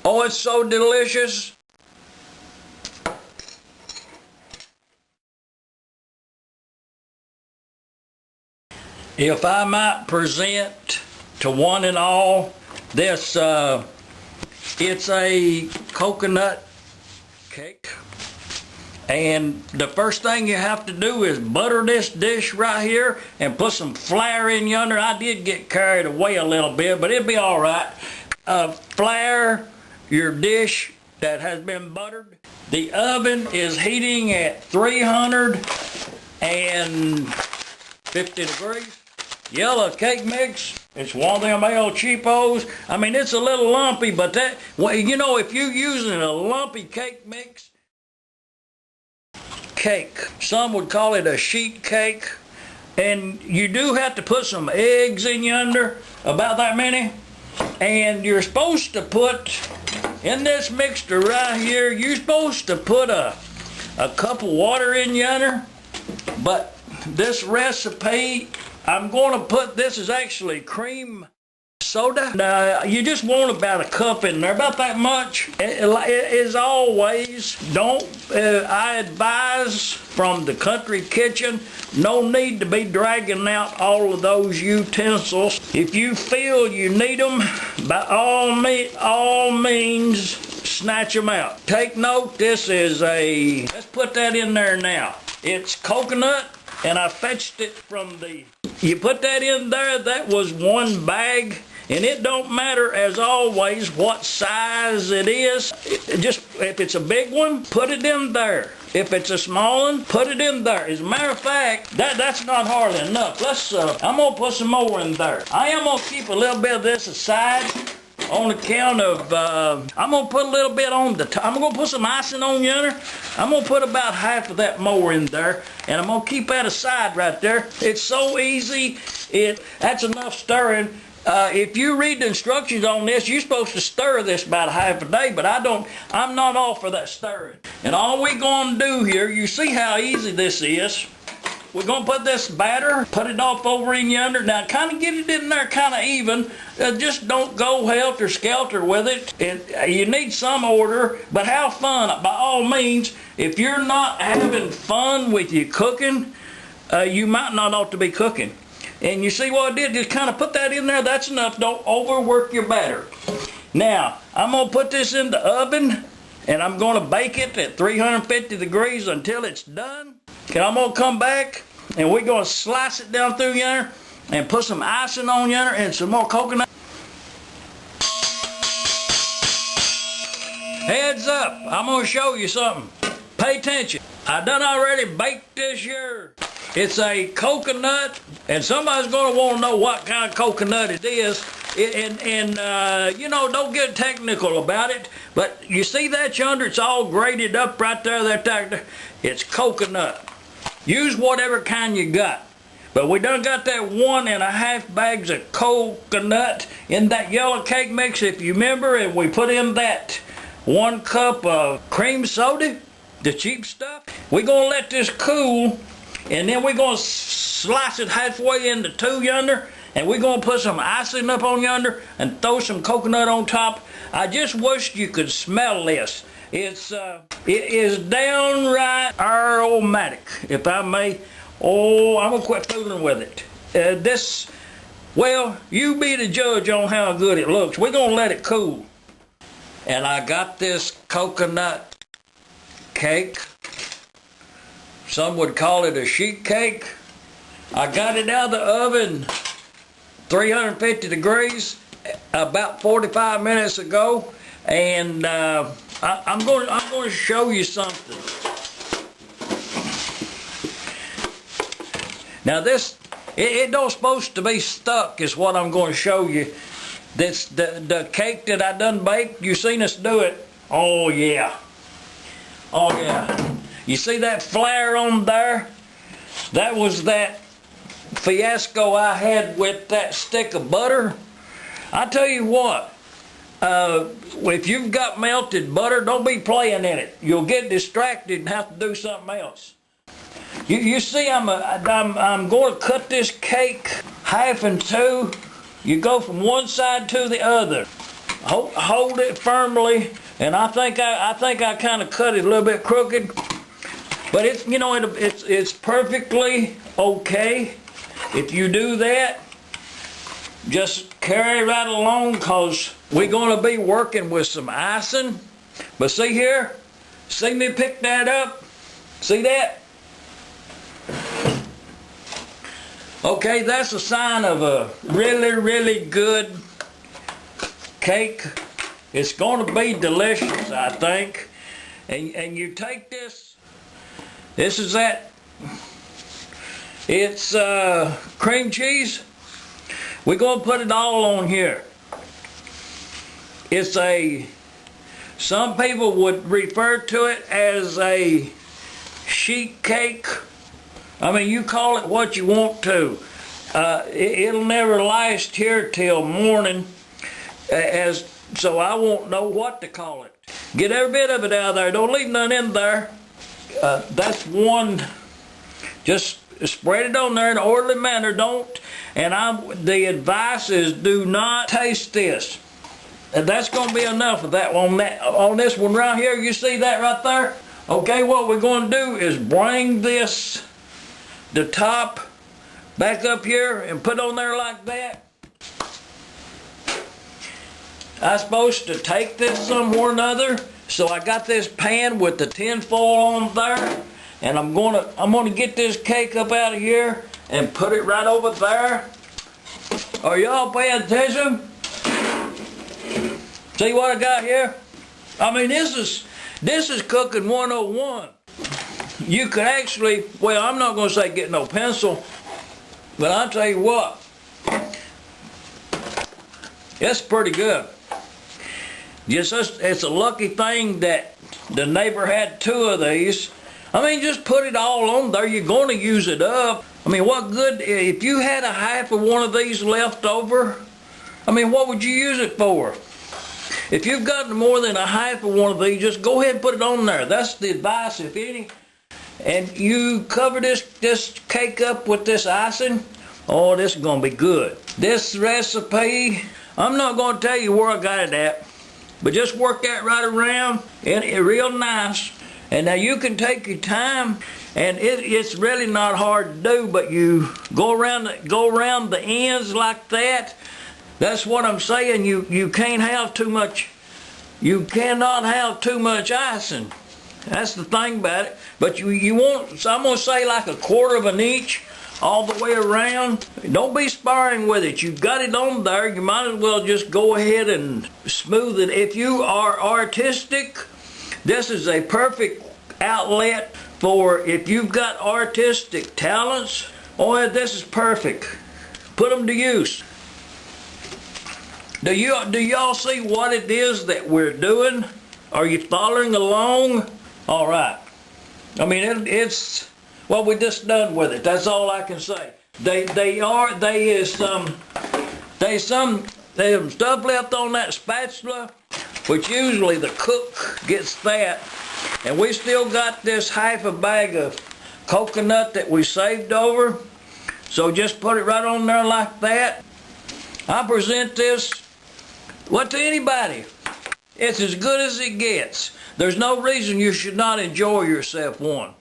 Oh, it's so delicious. If I might present to one and all this, it's a coconut cake. And the first thing you have to do is butter this dish right here and put some flour in yonder. I did get carried away a little bit, but it'll be all right. Flour your dish that has been buttered. The oven is heating at 350 degrees. Yellow cake mix, it's one of them El Cheapos. I mean, it's a little lumpy, but that, well, you know, if you're using a lumpy cake mix, some would call it a sheet cake, and you do have to put some eggs in yonder, about that many, and you're supposed to put, in this mixture right here, you're supposed to put a cup of water in yonder, but this recipe, I'm going to put, this is actually cream soda. Now, you just want about a cup in there, about that much. As always, I advise from the country kitchen, no need to be dragging out all of those utensils. If you feel you need them, by all means, snatch them out. Take note, this is let's put that in there now. It's coconut, and I fetched it from you put that in there, that was one bag, and it don't matter, as always, what size it is. Just, if it's a big one, put it in there. If it's a small one, put it in there. As a matter of fact, that's not hardly enough. I'm gonna put some more in there. I am gonna keep a little bit of this aside on account of, I'm gonna put a little bit on the top. I'm gonna put some icing on yonder. I'm gonna put about half of that more in there, and I'm gonna keep that aside right there. It's so easy. That's enough stirring. If you read the instructions on this, you're supposed to stir this about half a day, but I'm not all for that stirring. And all we're gonna do here, you see how easy this is. We're going to put this batter, put it off over in yonder. Now, kind of get it in there kind of even. Just don't go helter-skelter with it. You need some order, but have fun. By all means, if you're not having fun with your cooking, you might not ought to be cooking. And you see what I did? Just kind of put that in there. That's enough. Don't overwork your batter. Now, I'm going to put this in the oven, and I'm going to bake it at 350 degrees until it's done. And I'm going to come back, and we're going to slice it down through yonder and put some icing on yonder and some more coconut. Heads up, I'm going to show you something. Pay attention. I done already baked this here. It's a coconut, and somebody's going to want to know what kind of coconut it is. You know, don't get technical about it, but you see that yonder? It's all grated up right there. It's coconut. Use whatever kind you got. But we done got that 1.5 bags of coconut in that yellow cake mix, if you remember, and we put in that 1 cup of cream soda, the cheap stuff. We're going to let this cool, and then we're going to slice it halfway into 2 yonder, and we're going to put some icing up on yonder and throw some coconut on top. I just wish you could smell this. It is downright aromatic, if I may. Oh, I'm going to quit fooling with it. Well, you be the judge on how good it looks. We're going to let it cool. And I got this coconut cake. Some would call it a sheet cake. I got it out of the oven, 350 degrees, about 45 minutes ago. And I'm going to show you something. Now this, it don't supposed to be stuck, is what I'm going to show you. The cake that I done baked, you seen us do it. Oh yeah. Oh yeah. You see that flour on there? That was that fiasco I had with that stick of butter. I tell you what. If you've got melted butter, don't be playing in it. You'll get distracted and have to do something else. You see, I'm going to cut this cake half in two. You go from one side to the other. hold it firmly, and I think I kind of cut it a little bit crooked, but it's, you know, it's perfectly okay if you do that. Just carry right along, cause we're gonna be working with some icing. But see here, see me pick that up? See that? Okay, that's a sign of a really, really good cake. It's gonna be delicious, I think. And you take this is that, it's cream cheese. We're gonna put it all on here. It's some people would refer to it as a sheet cake. I mean, you call it what you want to. It'll never last here till morning, so I won't know what to call it. Get every bit of it out of there. Don't leave none in there. That's one. Just spread it on there in an orderly manner. Don't. And the advice is, do not taste this. And that's going to be enough of that one. On this one right here, you see that right there? Okay, what we're going to do is bring the top back up here and put on there like that. I'm supposed to take this somewhere or another, so I got this pan with the tin foil on there, and I'm gonna get this cake up out of here and put it right over there. Are y'all paying attention? See what I got here? I mean, this is cooking 101. You could actually, well, I'm not going to say get no pencil, but I'll tell you what, it's pretty good. It's a lucky thing that the neighbor had 2 of these. I mean, just put it all on there. You're going to use it up. I mean, what good, if you had a half of one of these left over, I mean, what would you use it for? If you've got more than a half of one of these, just go ahead and put it on there. That's the advice, if any. And you cover this cake up with this icing. Oh, this is going to be good. This recipe, I'm not going to tell you where I got it at, but just work that right around, and real nice. And now you can take your time, and it's really not hard to do, but you go around the ends like that. That's what I'm saying. You can't have too much. You cannot have too much icing. That's the thing about it. But you want, so I'm gonna say like 1/4 of an inch all the way around. Don't be sparring with it. You've got it on there. You might as well just go ahead and smooth it. If you are artistic, this is a perfect outlet for, if you've got artistic talents. Oh, this is perfect. Put them to use. Do y'all see what it is that we're doing? Are you following along? All right. I mean, it's what we just done with it. That's all I can say. There's some stuff left on that spatula, which usually the cook gets that, and we still got this half a bag of coconut that we saved over. So just put it right on there like that. I present this, what, to anybody. It's as good as it gets. There's no reason you should not enjoy yourself one.